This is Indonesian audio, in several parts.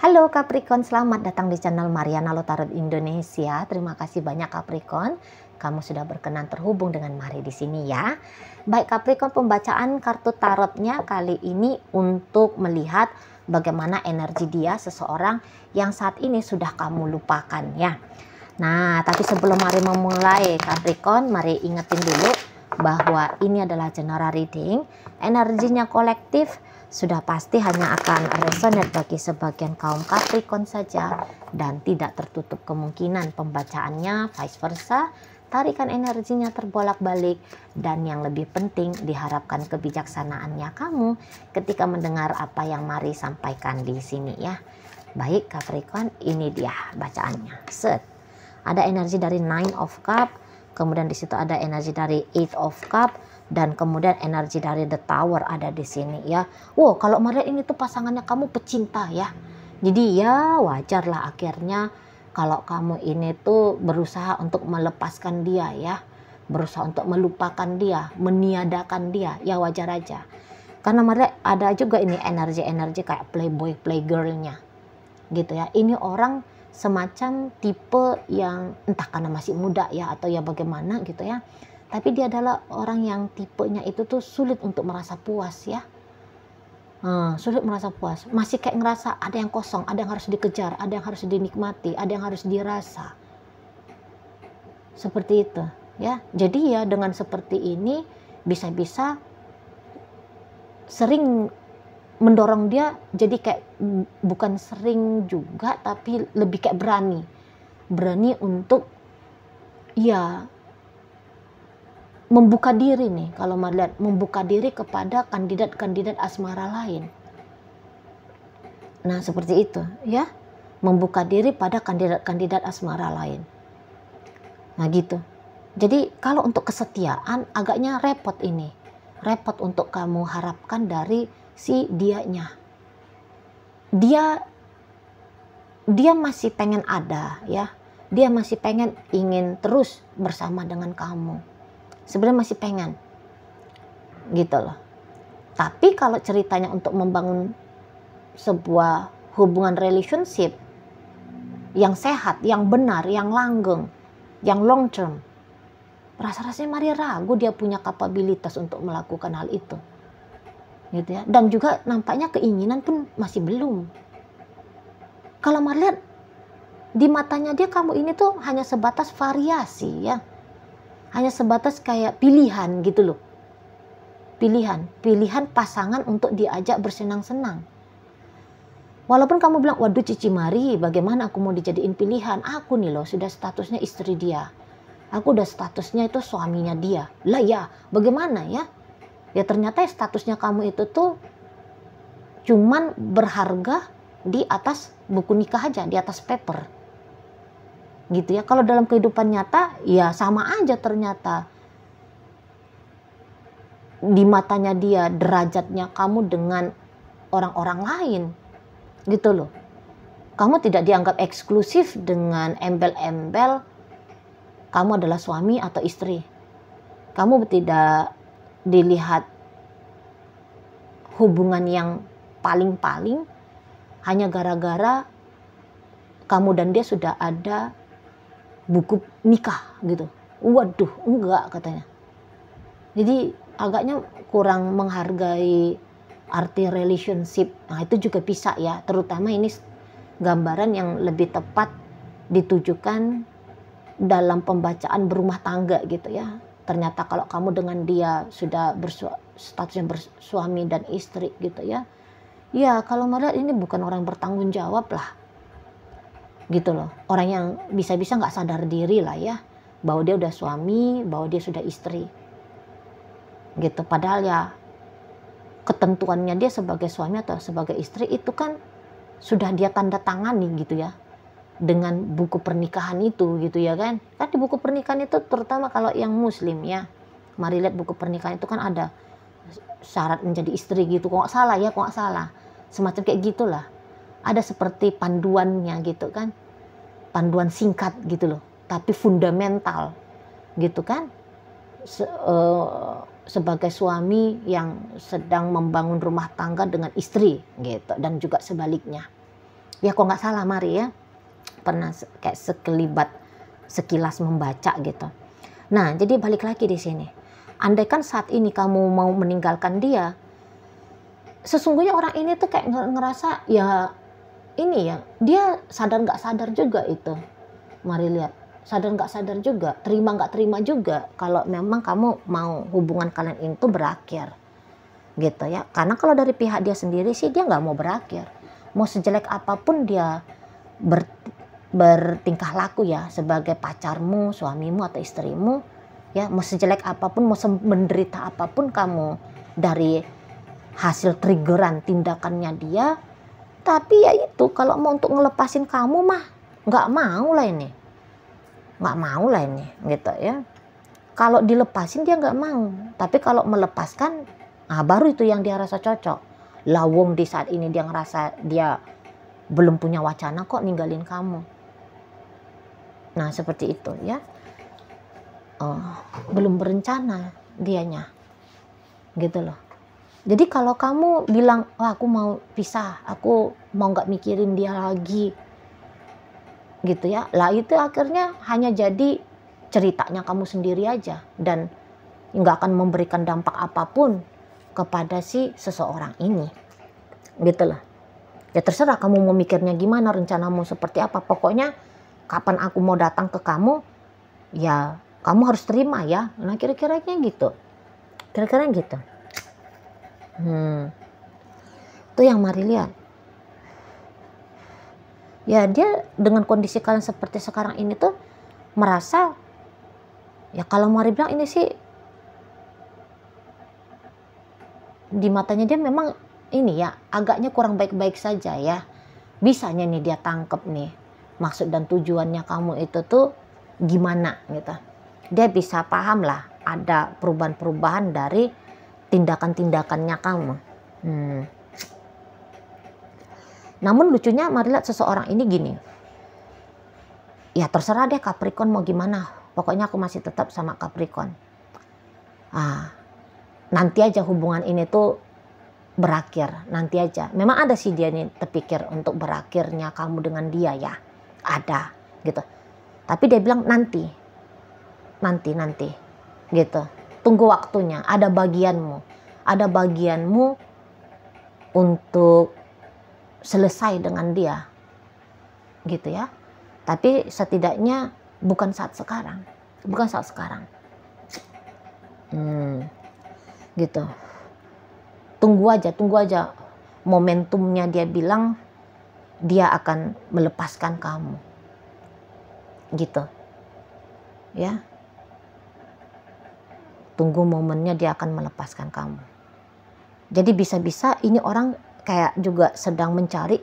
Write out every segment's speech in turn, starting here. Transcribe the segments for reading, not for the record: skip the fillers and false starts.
Halo Capricorn, selamat datang di channel Mariana Tarot Indonesia. Terima kasih banyak Capricorn, kamu sudah berkenan terhubung dengan Mari di sini ya. Baik Capricorn, pembacaan kartu tarotnya kali ini untuk melihat bagaimana energi dia seseorang yang saat ini sudah kamu lupakan ya. Nah, tapi sebelum Mari memulai Capricorn, mari ingetin dulu bahwa ini adalah general reading, energinya kolektif. Sudah pasti hanya akan resonate bagi sebagian kaum Capricorn saja dan tidak tertutup kemungkinan pembacaannya vice versa, tarikan energinya terbolak-balik, dan yang lebih penting diharapkan kebijaksanaannya kamu ketika mendengar apa yang Mari sampaikan di sini ya. Baik Capricorn, ini dia bacaannya. Set. Ada energi dari Nine of Cup, kemudian di situ ada energi dari Eight of Cup, dan kemudian energi dari The Tower ada di sini ya. Wow, kalau Maria ini tuh pasangannya kamu pecinta ya. Jadi ya wajar lah akhirnya kalau kamu ini tuh berusaha untuk melepaskan dia ya. Berusaha untuk melupakan dia, meniadakan dia, ya wajar aja. Karena Maria ada juga ini energi-energi kayak playboy, playgirlnya gitu ya. Ini orang semacam tipe yang entah karena masih muda ya atau ya bagaimana gitu ya. Tapi dia adalah orang yang tipenya itu tuh sulit untuk merasa puas ya. Sulit merasa puas. Masih kayak ngerasa ada yang kosong, ada yang harus dikejar, ada yang harus dinikmati, ada yang harus dirasa. Seperti itu ya. Jadi ya dengan seperti ini bisa-bisa sering mendorong dia jadi kayak bukan sering juga tapi lebih kayak berani untuk ya membuka diri nih, kalau melihat membuka diri kepada kandidat-kandidat asmara lain. Nah seperti itu ya, membuka diri pada kandidat-kandidat asmara lain. Nah gitu. Jadi kalau untuk kesetiaan agaknya repot ini, repot untuk kamu harapkan dari si dianya. Dia masih pengen ada ya, dia masih pengen ingin terus bersama dengan kamu. Sebenarnya masih pengen gitu loh. Tapi kalau ceritanya untuk membangun sebuah hubungan relationship yang sehat, yang benar, yang langgeng, yang long term, rasa-rasanya Maria ragu dia punya kapabilitas untuk melakukan hal itu gitu ya. Dan juga nampaknya keinginan pun masih belum. Kalau Maria lihat di matanya dia, kamu ini tuh hanya sebatas variasi ya. Hanya sebatas kayak pilihan gitu loh. Pilihan pasangan untuk diajak bersenang-senang. Walaupun kamu bilang, waduh Cici Mari, bagaimana aku mau dijadiin pilihan? Aku nih loh sudah statusnya istri dia. Aku udah statusnya itu suaminya dia. Lah ya, bagaimana ya? Ya ternyata statusnya kamu itu tuh cuman berharga di atas buku nikah aja, di atas paper. Gitu ya. Kalau dalam kehidupan nyata ya sama aja ternyata. Di matanya dia derajatnya kamu dengan orang-orang lain gitu loh. Kamu tidak dianggap eksklusif dengan embel-embel kamu adalah suami atau istri. Kamu tidak dilihat hubungan yang paling-paling hanya gara-gara kamu dan dia sudah ada buku nikah gitu. Waduh, enggak katanya. Jadi agaknya kurang menghargai arti relationship. Nah itu juga bisa ya, terutama ini gambaran yang lebih tepat ditujukan dalam pembacaan berumah tangga gitu ya. Ternyata kalau kamu dengan dia sudah statusnya bersuami dan istri gitu ya. Ya kalau melihat ini bukan orang bertanggung jawab lah. Gitu loh, orang yang bisa-bisa nggak sadar diri lah ya, bahwa dia udah suami, bahwa dia sudah istri gitu. Padahal ya ketentuannya dia sebagai suami atau sebagai istri itu kan sudah dia tanda tangani gitu ya dengan buku pernikahan itu gitu ya kan di buku pernikahan itu terutama kalau yang muslim ya, Mari lihat buku pernikahan itu kan ada syarat menjadi istri gitu, kok nggak salah semacam kayak gitulah. Ada seperti panduannya gitu kan, panduan singkat gitu loh, tapi fundamental gitu kan. Sebagai suami yang sedang membangun rumah tangga dengan istri gitu, dan juga sebaliknya Ya kok nggak salah Mari ya, pernah kayak sekilas membaca gitu. Nah, jadi balik lagi di sini. Andaikan saat ini kamu mau meninggalkan dia, sesungguhnya orang ini tuh kayak ngerasa ya ini ya, dia sadar nggak sadar juga itu. Mari lihat, sadar nggak sadar juga, terima nggak terima juga kalau memang kamu mau hubungan kalian itu berakhir. Gitu ya. Karena kalau dari pihak dia sendiri sih dia nggak mau berakhir. Mau sejelek apapun dia bertingkah laku ya sebagai pacarmu, suamimu atau istrimu, ya mau sejelek apapun, mau menderita apapun kamu dari hasil triggeran tindakannya dia, tapi ya itu kalau mau untuk ngelepasin kamu mah nggak mau lah ini, gitu ya. Kalau dilepasin dia nggak mau, tapi kalau melepaskan, baru itu yang dia rasa cocok. Lawong di saat ini dia ngerasa dia belum punya wacana kok ninggalin kamu. Nah seperti itu ya, belum berencana dianya, gitu loh. Jadi kalau kamu bilang, aku mau pisah, aku mau nggak mikirin dia lagi, gitu ya, lah itu akhirnya hanya jadi ceritanya kamu sendiri aja dan nggak akan memberikan dampak apapun kepada si seseorang ini, gitu loh. Ya terserah kamu mau mikirnya gimana, rencanamu seperti apa, pokoknya kapan aku mau datang ke kamu, ya kamu harus terima ya. Nah kira-kira gitu, gitu. Itu yang Mari lihat. Ya dia dengan kondisi kalian seperti sekarang ini tuh merasa, ya kalau Mari bilang ini sih di matanya dia memang ini ya agaknya kurang baik-baik saja ya. Bisanya nih dia tangkep nih maksud dan tujuannya kamu itu tuh gimana gitu. Dia bisa paham lah ada perubahan-perubahan dari tindakan-tindakannya kamu. Namun lucunya Mari lihat seseorang ini gini, ya terserah deh Capricorn mau gimana, pokoknya aku masih tetap sama Capricorn. Nanti aja hubungan ini tuh berakhir, nanti aja. Memang ada sih dia nih terpikir untuk berakhirnya kamu dengan dia ya, ada gitu. Tapi dia bilang nanti gitu. Tunggu waktunya, ada bagianmu untuk selesai dengan dia, gitu ya. Tapi setidaknya bukan saat sekarang, gitu. Tunggu aja momentumnya. Dia bilang dia akan melepaskan kamu, gitu ya. Tunggu momennya dia akan melepaskan kamu. Jadi bisa-bisa ini orang kayak juga sedang mencari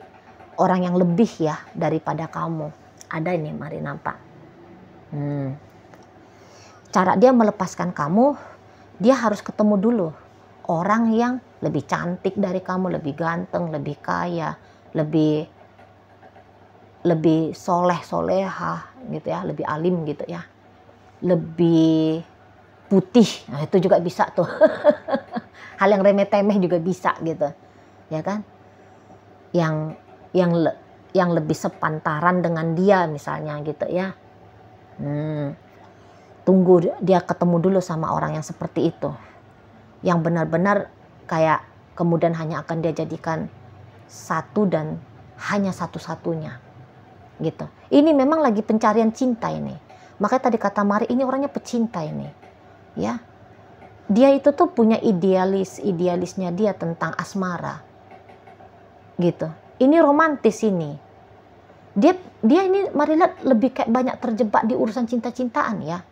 orang yang lebih ya daripada kamu. Ada ini Mari nampak. Cara dia melepaskan kamu, dia harus ketemu dulu orang yang lebih cantik dari kamu, lebih ganteng, lebih kaya, lebih soleh-solehah gitu ya, lebih alim gitu ya, lebih putih. Nah itu juga bisa tuh. Hal yang remeh-temeh juga bisa gitu ya kan, yang lebih sepantaran dengan dia misalnya gitu ya. Tunggu dia ketemu dulu sama orang yang seperti itu, yang benar-benar kayak kemudian hanya akan dia jadikan satu dan hanya satu-satunya gitu. Ini memang lagi pencarian cinta ini, makanya tadi kata Mari ini orangnya pecinta ini ya. Dia itu tuh punya idealisnya dia tentang asmara gitu. Ini romantis ini. Dia ini Mari lihat lebih kayak banyak terjebak di urusan cinta-cintaan ya.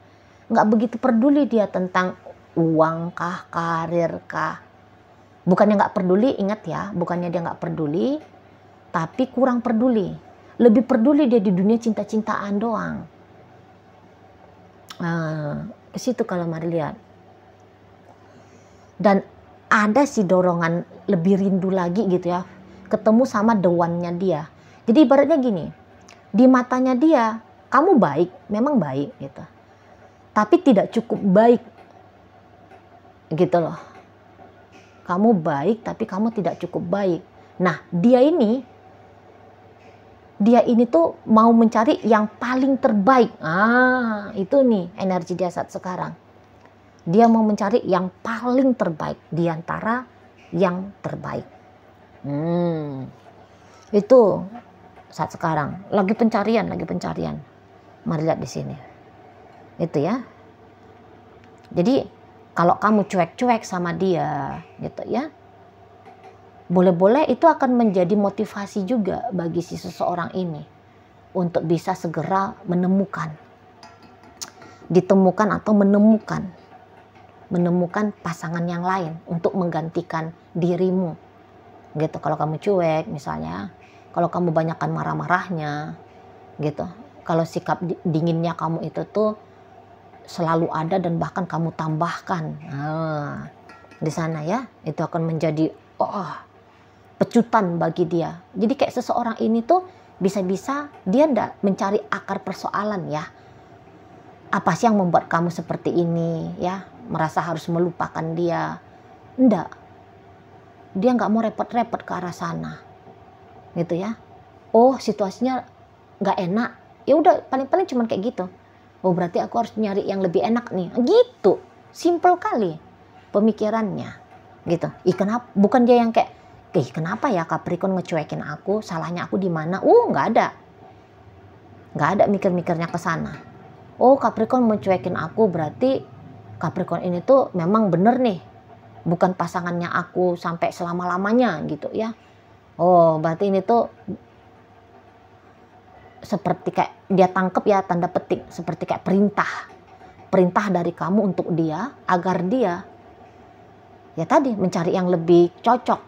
Nggak begitu peduli dia tentang uang kah, karir kah. Bukannya nggak peduli, ingat ya, bukannya dia nggak peduli, tapi kurang peduli. Lebih peduli dia di dunia cinta-cintaan doang. Ke situ kalau Mari lihat. Dan ada sih dorongan lebih rindu lagi gitu ya, ketemu sama the one-nya dia. Jadi ibaratnya gini, di matanya dia kamu baik, memang baik gitu, tapi tidak cukup baik gitu loh. Kamu baik tapi kamu tidak cukup baik. Nah dia ini dia ini tuh mau mencari yang paling terbaik. Itu nih energi dia saat sekarang. Dia mau mencari yang paling terbaik di antara yang terbaik. Itu saat sekarang lagi pencarian. Mari lihat di sini. Itu ya. Jadi kalau kamu cuek-cuek sama dia, gitu ya. Boleh-boleh itu akan menjadi motivasi juga bagi si seseorang ini untuk bisa segera ditemukan atau menemukan pasangan yang lain untuk menggantikan dirimu. Gitu. Kalau kamu cuek misalnya, kalau kamu banyakkan marah-marahnya, gitu. Kalau sikap dinginnya kamu itu tuh selalu ada dan bahkan kamu tambahkan. Di sana ya, itu akan menjadi pecutan bagi dia. Jadi kayak seseorang ini tuh bisa-bisa dia ndak mencari akar persoalan ya. Apa sih yang membuat kamu seperti ini ya? Merasa harus melupakan dia. Ndak. Dia nggak mau repot-repot ke arah sana. Gitu ya. Oh, situasinya nggak enak. Ya udah, paling-paling cuman kayak gitu. Oh, berarti aku harus nyari yang lebih enak nih. Gitu. Simple kali pemikirannya. Gitu. Kenapa? Bukan dia yang kayak, kenapa ya Capricorn ngecuekin aku? Salahnya aku di mana? Nggak ada. Nggak ada mikir-mikirnya ke sana. Oh, Capricorn mencuekin aku, berarti Capricorn ini tuh memang bener nih. Bukan pasangannya aku sampai selama-lamanya gitu ya. Oh, berarti ini tuh seperti kayak dia tangkep ya, tanda petik. Seperti kayak perintah. Perintah dari kamu untuk dia, agar dia ya tadi mencari yang lebih cocok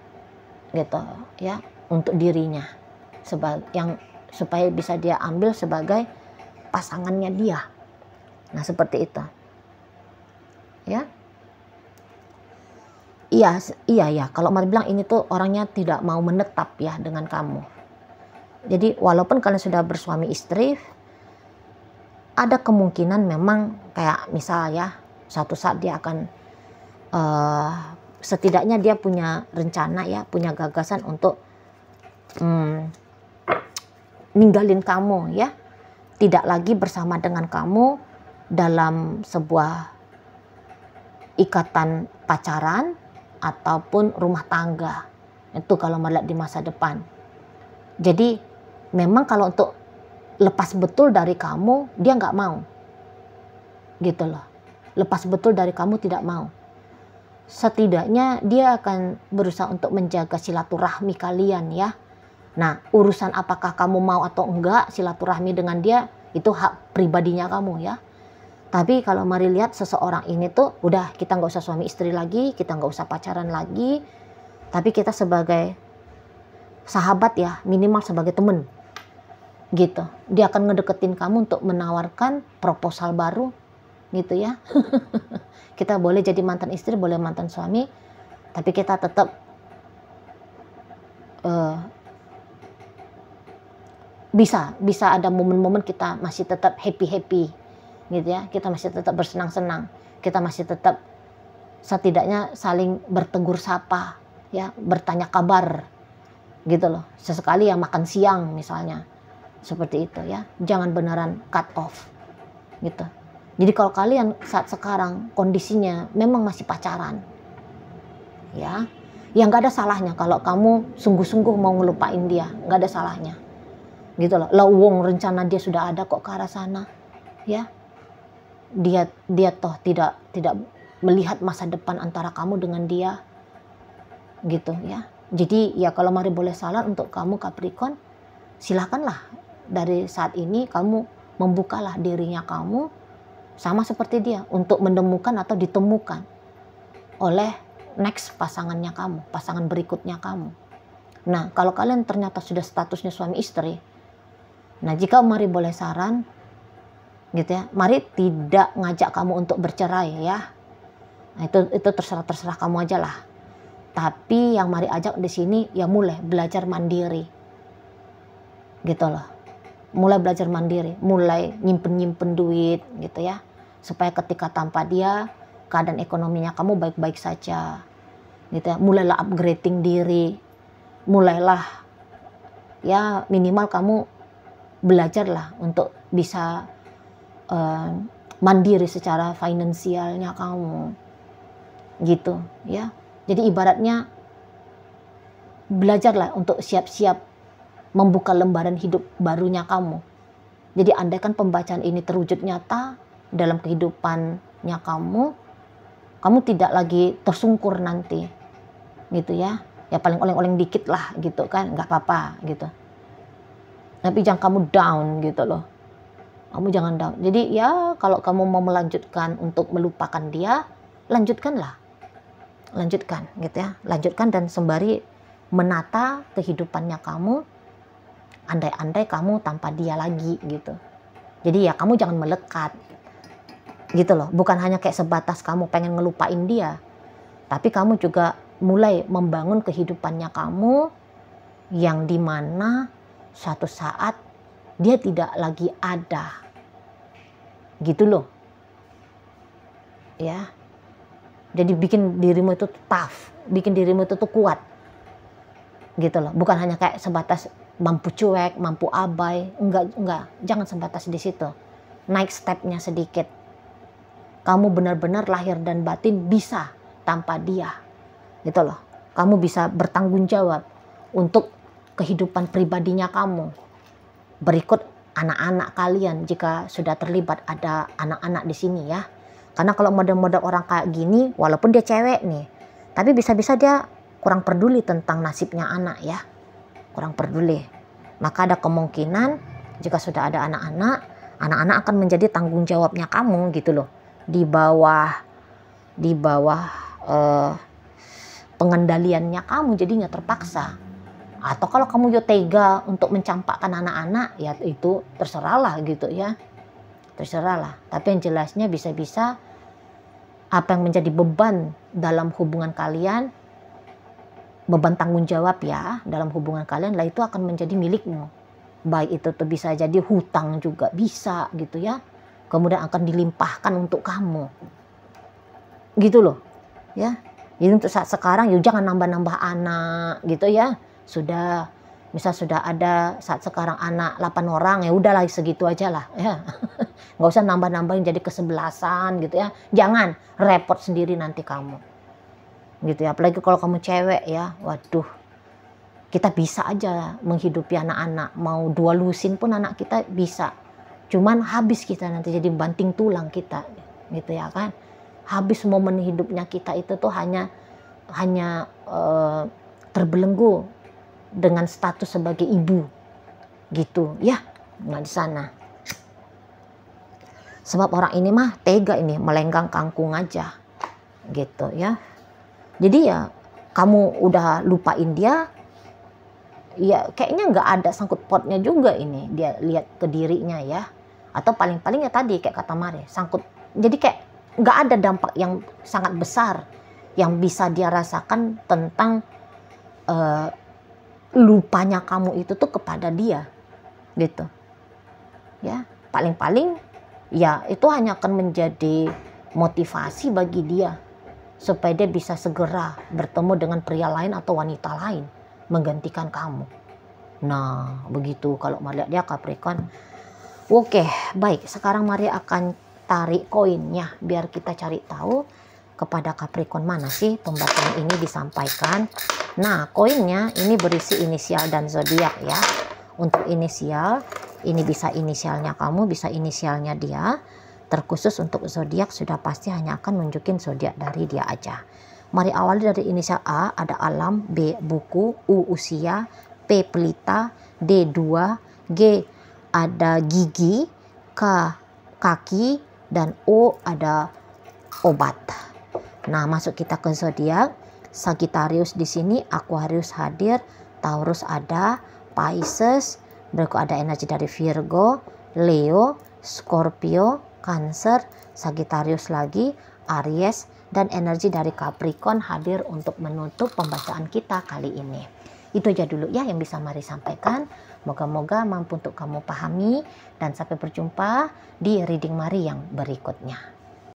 gitu ya untuk dirinya, supaya bisa dia ambil sebagai pasangannya dia. Nah, seperti itu ya. Iya kalau Mari bilang ini tuh orangnya tidak mau menetap ya dengan kamu. Jadi walaupun kalian sudah bersuami istri, ada kemungkinan memang kayak misal ya, suatu saat dia akan setidaknya dia punya rencana ya, punya gagasan untuk ninggalin kamu ya. Tidak lagi bersama dengan kamu dalam sebuah ikatan pacaran ataupun rumah tangga. Itu kalau melihat di masa depan. Jadi memang kalau untuk lepas betul dari kamu, dia nggak mau. Gitu loh. Lepas betul dari kamu tidak mau. Setidaknya dia akan berusaha untuk menjaga silaturahmi kalian ya. Nah, urusan apakah kamu mau atau enggak silaturahmi dengan dia, itu hak pribadinya kamu ya. Tapi kalau Mari lihat seseorang ini tuh udah, kita nggak usah suami istri lagi, kita nggak usah pacaran lagi, tapi kita sebagai sahabat ya, minimal sebagai temen gitu. Dia akan ngedeketin kamu untuk menawarkan proposal baru gitu ya. Kita boleh jadi mantan istri, boleh mantan suami, tapi kita tetap bisa ada momen-momen kita masih tetap happy gitu ya. Kita masih tetap bersenang-senang, kita masih tetap setidaknya saling bertegur sapa ya, bertanya kabar gitu loh. Sesekali ya makan siang misalnya, seperti itu ya. Jangan beneran cut off gitu. Jadi kalau kalian saat sekarang kondisinya memang masih pacaran, ya nggak ada salahnya kalau kamu sungguh-sungguh mau ngelupain dia, nggak ada salahnya, gitu loh. Wong rencana dia sudah ada kok ke arah sana, ya. Dia toh tidak melihat masa depan antara kamu dengan dia, gitu ya. Jadi ya kalau Mari boleh saran untuk kamu Capricorn, silakanlah dari saat ini kamu membukalah dirinya kamu. Sama seperti dia, untuk menemukan atau ditemukan oleh next pasangannya kamu, pasangan berikutnya kamu. Nah, kalau kalian ternyata sudah statusnya suami istri, nah jika Mari boleh saran, gitu ya, Mari tidak ngajak kamu untuk bercerai ya. Nah, itu terserah kamu aja lah. Tapi yang Mari ajak di sini ya mulai belajar mandiri, gitu loh. Mulai belajar mandiri, mulai nyimpen duit gitu ya, supaya ketika tanpa dia keadaan ekonominya kamu baik-baik saja gitu ya. Mulailah upgrading diri, mulailah ya minimal kamu belajarlah untuk bisa mandiri secara finansialnya kamu, gitu ya. Jadi ibaratnya belajarlah untuk siap-siap membuka lembaran hidup barunya kamu. Jadi andaikan pembacaan ini terwujud nyata dalam kehidupannya kamu tidak lagi tersungkur nanti, gitu ya. Ya paling oleng-oleng dikit lah gitu kan, nggak apa-apa gitu. Tapi jangan kamu down gitu loh. Kamu jangan down. Jadi ya kalau kamu mau melanjutkan untuk melupakan dia, lanjutkanlah. Lanjutkan gitu ya. Lanjutkan dan sembari menata kehidupannya kamu, andai-andai kamu tanpa dia lagi gitu. Jadi ya kamu jangan melekat gitu loh. Bukan hanya kayak sebatas kamu pengen ngelupain dia, tapi kamu juga mulai membangun kehidupannya kamu yang dimana suatu saat dia tidak lagi ada gitu loh ya. Jadi bikin dirimu itu tough, bikin dirimu itu tuh kuat gitu loh. Bukan hanya kayak sebatas mampu cuek, mampu abai, enggak, jangan sebatas di situ. Naik stepnya sedikit. Kamu benar-benar lahir dan batin bisa tanpa dia gitu loh. Kamu bisa bertanggung jawab untuk kehidupan pribadinya kamu. Berikut anak-anak kalian jika sudah terlibat ada anak-anak di sini ya. Karena kalau model-model orang kayak gini, walaupun dia cewek nih, tapi bisa-bisa dia kurang peduli tentang nasibnya anak ya. Kurang peduli. Maka ada kemungkinan jika sudah ada anak-anak, anak-anak akan menjadi tanggung jawabnya kamu gitu loh. Di bawah pengendaliannya kamu, jadi nggak terpaksa. Atau kalau kamu yo tega untuk mencampakkan anak-anak, ya itu terserahlah gitu ya. Terserahlah. Tapi yang jelasnya bisa-bisa apa yang menjadi beban dalam hubungan kalian, beban tanggung jawab ya dalam hubungan kalian lah, itu akan menjadi milikmu. Baik itu tuh bisa jadi hutang juga bisa gitu ya. Kemudian akan dilimpahkan untuk kamu. Gitu loh. Ya. Jadi untuk saat sekarang yuk jangan nambah-nambah anak gitu ya. Sudah, misal sudah ada saat sekarang anak 8 orang, ya udahlah segitu aja lah ya. Nggak usah nambah-nambahin jadi ke-11 gitu ya. Jangan repot sendiri nanti kamu gitu ya. Apalagi kalau kamu cewek ya, waduh, kita bisa aja menghidupi anak-anak, mau 2 lusin pun anak kita bisa. Cuman habis kita nanti jadi banting tulang kita gitu ya kan. Habis momen hidupnya kita itu tuh hanya terbelenggu dengan status sebagai ibu gitu ya, nggak di sana. Sebab orang ini mah tega ini, melenggang kangkung aja gitu ya. Jadi ya kamu udah lupain dia, ya kayaknya nggak ada sangkut pautnya juga ini dia lihat ke dirinya ya. Atau paling-paling ya tadi kayak kata Mari, sangkut, jadi kayak nggak ada dampak yang sangat besar yang bisa dia rasakan tentang lupanya kamu itu tuh kepada dia gitu ya. Paling-paling ya itu hanya akan menjadi motivasi bagi dia supaya dia bisa segera bertemu dengan pria lain atau wanita lain menggantikan kamu. Nah begitu kalau Mari lihat dia Capricorn. Oke baik, sekarang Mari akan tarik koinnya biar kita cari tahu kepada Capricorn mana sih pembacaan ini disampaikan. Nah koinnya ini berisi inisial dan zodiak ya. Untuk inisial ini bisa inisialnya kamu, bisa inisialnya dia. Terkhusus untuk zodiak sudah pasti hanya akan nunjukin zodiak dari dia aja. Mari awali dari inisial A, ada alam, B buku, U usia, P pelita, D 2, G ada gigi, K kaki, dan O ada obat. Nah, masuk kita ke zodiak. Sagittarius di sini, Aquarius hadir, Taurus ada, Pisces, berikut ada energi dari Virgo, Leo, Scorpio, Cancer, Sagittarius lagi, Aries, dan energi dari Capricorn hadir untuk menutup pembacaan kita kali ini. Itu aja dulu ya yang bisa Mari sampaikan. Moga-moga mampu untuk kamu pahami, dan sampai berjumpa di reading Mari yang berikutnya.